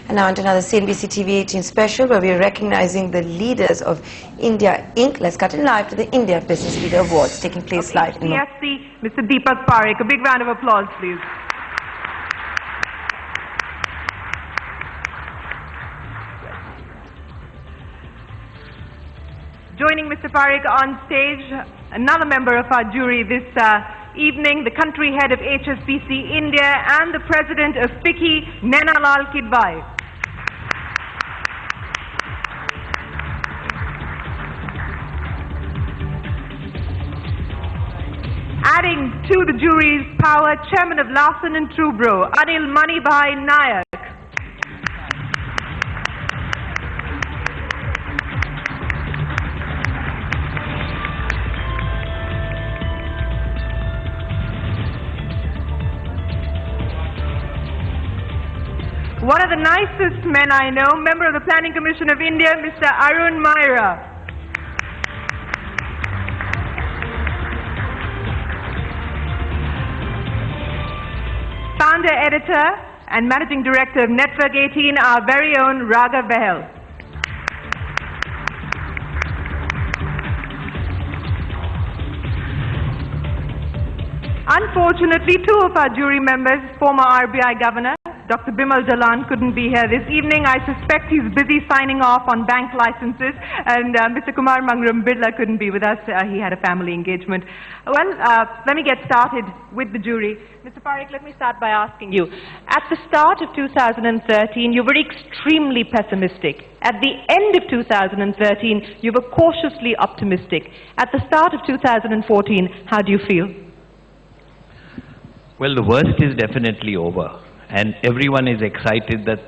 And now on to another CNBC TV 18 special where we are recognizing the leaders of India Inc. Let's cut in live to the India Business Leader Awards taking place live in HDFC, Mr. Deepak Parekh. A big round of applause, please. Joining Mr. Parekh on stage, another member of our jury this evening, the country head of HSBC India and the president of FICCI, Nainalal Kidwai. Adding to the jury's power, chairman of Larsen & Toubro, Anil Manibhai Nayak. One of the nicest men I know, member of the Planning Commission of India, Mr. Arun Maira. Founder, editor, and managing director of Network 18, our very own Raghav Behel. Unfortunately, two of our jury members, former RBI Governor, Dr. Bimal Jalan, couldn't be here this evening. I suspect he's busy signing off on bank licenses, and Mr. Kumar Mangalam Birla couldn't be with us. He had a family engagement. Well, let me get started with the jury. Mr. Parekh, let me start by asking you. At the start of 2013, you were extremely pessimistic. At the end of 2013, you were cautiously optimistic. At the start of 2014, how do you feel? Well, the worst is definitely over, and everyone is excited that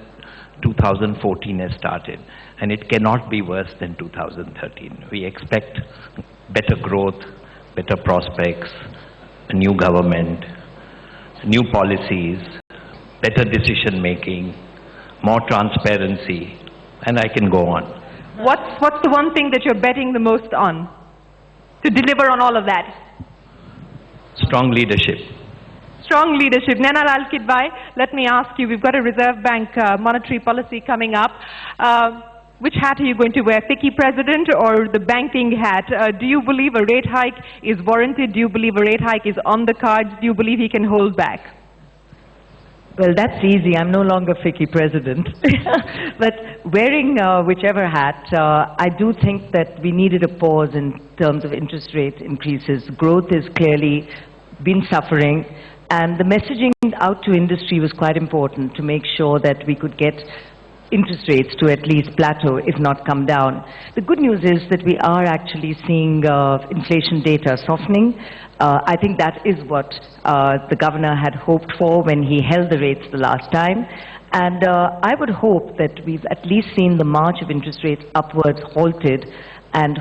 2014 has started, and it cannot be worse than 2013. We expect better growth, better prospects, a new government, new policies, better decision making, more transparency, and I can go on. What's the one thing that you're betting the most on to deliver on all of that? Strong leadership. Strong leadership. Nainalal Kidwai, let me ask you, we've got a Reserve Bank monetary policy coming up. Which hat are you going to wear, FICCI president or the banking hat? Do you believe a rate hike is warranted? Do you believe a rate hike is on the cards? Do you believe he can hold back? Well, that's easy. I'm no longer FICCI president. But wearing whichever hat, I do think that we needed a pause in terms of interest rate increases. Growth has clearly been suffering. And the messaging out to industry was quite important to make sure that we could get interest rates to at least plateau, if not come down. The good news is that we are actually seeing inflation data softening. I think that is what the governor had hoped for when he held the rates the last time. And I would hope that we've at least seen the march of interest rates upwards halted and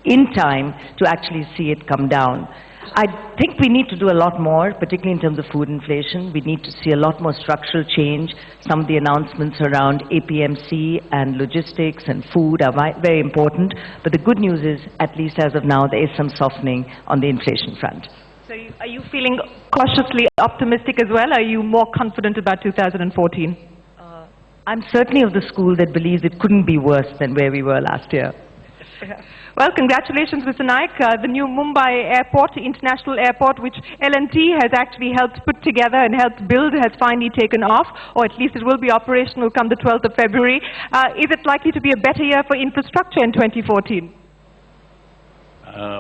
in time to actually see it come down. I think we need to do a lot more, particularly in terms of food inflation. We need to see a lot more structural change. Some of the announcements around APMC and logistics and food are very important. But the good news is, at least as of now, there is some softening on the inflation front. So are you feeling cautiously optimistic as well? Are you more confident about 2014? I'm certainly of the school that believes it couldn't be worse than where we were last year. Well, congratulations, Mr. Nayak. The new Mumbai Airport, International Airport, which L&T has actually helped put together and helped build, has finally taken off, or at least it will be operational come the 12th of February. Is it likely to be a better year for infrastructure in 2014?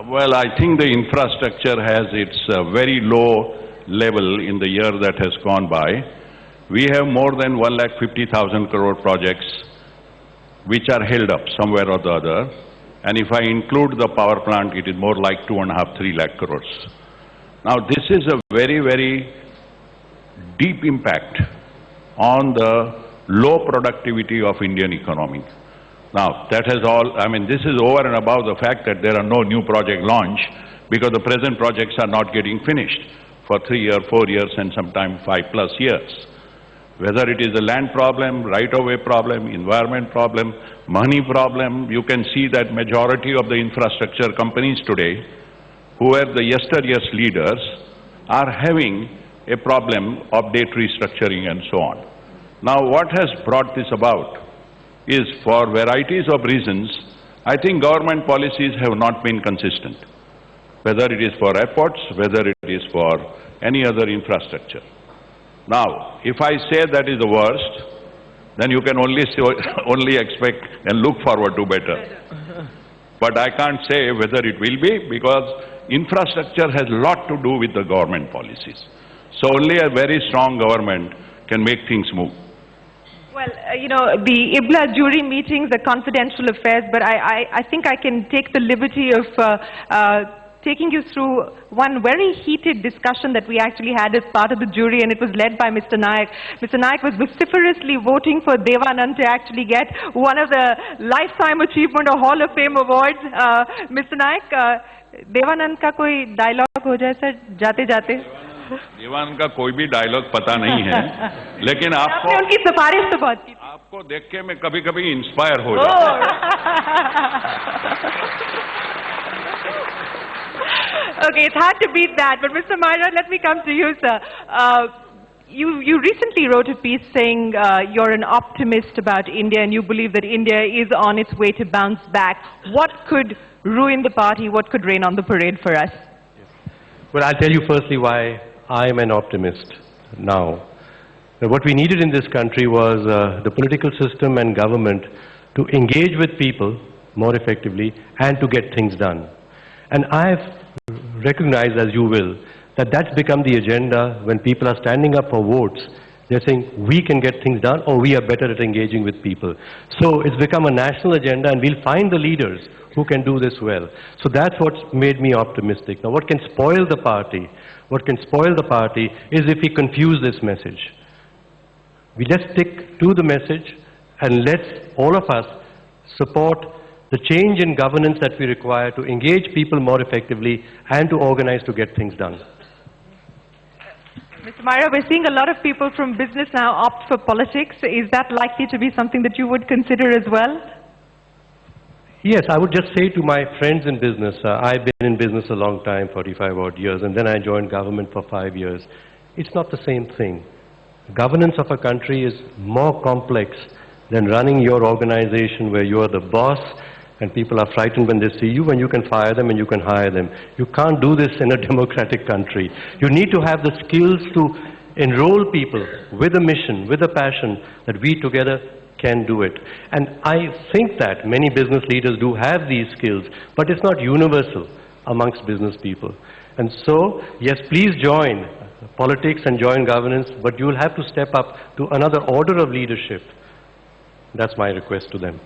Well, I think the infrastructure has its very low level in the year that has gone by. We have more than 1,50,000 crore projects which are held up somewhere or the other. And if I include the power plant, it is more like 2.5, 3 lakh crores. Now, this is a very, very deep impact on the low productivity of Indian economy. Now, that has all, I mean, this is over and above the fact that there are no new project launch because the present projects are not getting finished for 3 years, 4 years, and sometimes 5+ years. Whether it is a land problem, right-of-way problem, environment problem, money problem, you can see that majority of the infrastructure companies today, who were the yesteryear's leaders, are having a problem of debt restructuring and so on. Now, what has brought this about is, for varieties of reasons, I think government policies have not been consistent, whether it is for airports, whether it is for any other infrastructure. Now, if I say that is the worst, then you can only expect and look forward to better. But I can't say whether it will be, because infrastructure has a lot to do with the government policies. So only a very strong government can make things move. Well, you know, the IBLA jury meetings are confidential affairs, but I think I can take the liberty of taking you through one very heated discussion that we actually had as part of the jury, and it was led by Mr. Naik. Mr. Naik was vociferously voting for Devanand to actually get one of the Lifetime Achievement or Hall of Fame awards. Mr. Naik, Devanand का कोई dialogue हो जाए sir जाते जाते? देवानंद का कोई भी dialogue पता नहीं है, लेकिन आपने उनकी सिफारिश तो बहुत की। आपको देख के मैं कभी-कभी इंस्पायर हो जाता हूँ। Okay, it's hard to beat that, but Mr. Maira, let me come to you, sir. You recently wrote a piece saying you're an optimist about India and you believe that India is on its way to bounce back. What could ruin the party? What could rain on the parade for us? Well, I'll tell you firstly why I'm an optimist now. What we needed in this country was the political system and government to engage with people more effectively and to get things done. And I've recognized, as you will, that that's become the agenda when people are standing up for votes. They're saying, we can get things done, or we are better at engaging with people. So it's become a national agenda, and we'll find the leaders who can do this well. So that's what's made me optimistic. Now, what can spoil the party? What can spoil the party is if we confuse this message. We just stick to the message, and let's, all of us, support the change in governance that we require to engage people more effectively and to organize to get things done. Mr. Maira, we're seeing a lot of people from business now opt for politics. Is that likely to be something that you would consider as well? Yes, I would just say to my friends in business, I've been in business a long time, 45 odd years, and then I joined government for 5 years. It's not the same thing. Governance of a country is more complex than running your organization where you are the boss and people are frightened when they see you, and you can fire them and you can hire them. You can't do this in a democratic country. You need to have the skills to enroll people with a mission, with a passion, that we together can do it. And I think that many business leaders do have these skills, but it's not universal amongst business people. And so, yes, please join politics and join governance, but you will have to step up to another order of leadership. That's my request to them.